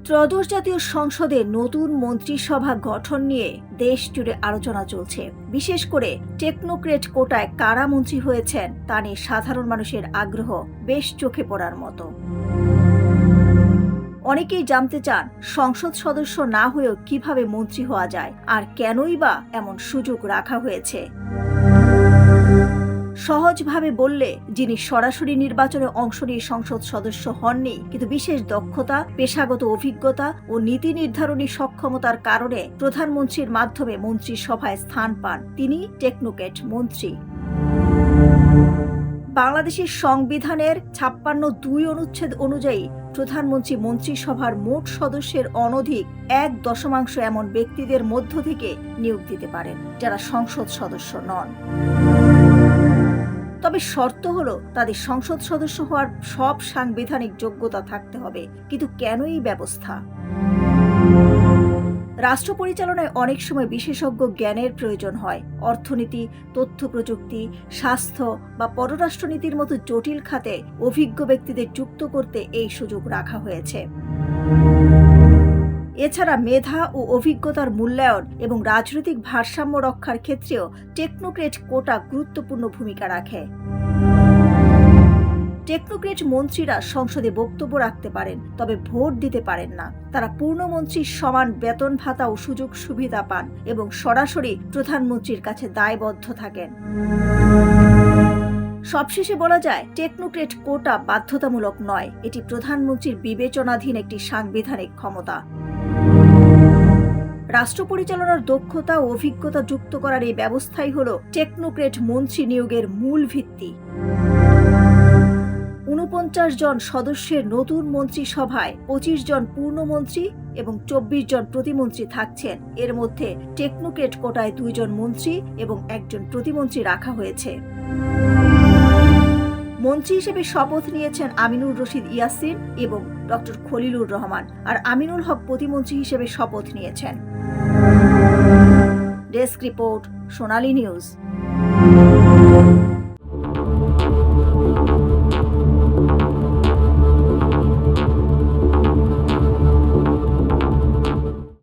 ত্রয়োদশ জাতীয় সংসদে নতুন মন্ত্রিসভা গঠন নিয়ে দেশ জুড়ে আলোচনা চলছে। বিশেষ করে টেকনোক্রেট কোটায় কারা মন্ত্রী হয়েছেন তা নিয়ে সাধারণ মানুষের আগ্রহ বেশ চোখে পড়ার মতো। অনেকেই জানতে চান সংসদ সদস্য না হয়েও কিভাবে মন্ত্রী হওয়া যায়, আর কেনই বা এমন সুযোগ রাখা হয়েছে। সহজভাবে বললে, যিনি সরাসরি নির্বাচনে অংশ নিয়ে সংসদ সদস্য হননি, কিন্তু বিশেষ দক্ষতা, পেশাগত অভিজ্ঞতা ও নীতি নির্ধারণী সক্ষমতার কারণে প্রধানমন্ত্রীর মাধ্যমে মন্ত্রিসভায় স্থান পান, তিনি টেকনোক্রেট মন্ত্রী। বাংলাদেশের সংবিধানের 56(2) অনুচ্ছেদ অনুযায়ী প্রধানমন্ত্রী মন্ত্রিসভার মোট সদস্যের অনধিক 1/10 এমন ব্যক্তিদের মধ্য থেকে নিয়োগ দিতে পারেন, যারা সংসদ সদস্য নন। তবে শর্ত হলো তাদের সংসদ সদস্য হওয়ার সব সাংবিধানিক যোগ্যতা থাকতে হবে। কিন্তু কেন এই ব্যবস্থা? রাষ্ট্র পরিচালনায় অনেক সময় বিশেষজ্ঞ জ্ঞানের প্রয়োজন হয়। অর্থনীতি, তথ্য প্রযুক্তি, স্বাস্থ্য বা পররাষ্ট্রনীতির মতো জটিল খাতে অভিজ্ঞ ব্যক্তিদের যুক্ত করতে এই সুযোগ রাখা হয়েছে। এছাড়া মেধা ও অভিজ্ঞতার মূল্যায়ন এবং রাজনৈতিক ভারসাম্য রক্ষার ক্ষেত্রেও টেকনোক্রেট কোটা গুরুত্বপূর্ণ ভূমিকা রাখে। টেকনোক্রেট মন্ত্রীরা সংসদে বক্তব্য রাখতে পারেন, তবে ভোট দিতে পারেন না। তারা পূর্ণমন্ত্রীর সমান বেতন ভাতা ও সুযোগ সুবিধা পান এবং সরাসরি প্রধানমন্ত্রীর কাছে দায়বদ্ধ থাকেন। সবশেষে বলা যায়, টেকনোক্রেট কোটা বাধ্যতামূলক নয়, এটি প্রধানমন্ত্রীর বিবেচনাধীন একটি সাংবিধানিক ক্ষমতা। রাষ্ট্র পরিচালনার দক্ষতা ও অভিজ্ঞতা যুক্ত করার এই ব্যবস্থাই হল টেকনোক্রেট মন্ত্রী নিয়োগের মূল ভিত্তি। 49 জন সদস্যের নতুন মন্ত্রিসভায় 25 জন পূর্ণমন্ত্রী এবং 24 জন প্রতিমন্ত্রী থাকছেন। এর মধ্যে টেকনোক্রেট কোটায় 2 জন মন্ত্রী এবং 1 জন প্রতিমন্ত্রী রাখা হয়েছে। মন্ত্রী হিসেবে শপথ নিয়েছেন আমিনুর রশিদ ইয়াসিন এবং ডক্টর খলিলুর রহমান, আর আমিনুল হক প্রতিমন্ত্রী হিসেবে শপথ নিয়েছেন। ডেস্ক রিপোর্ট, সোনালী নিউজ।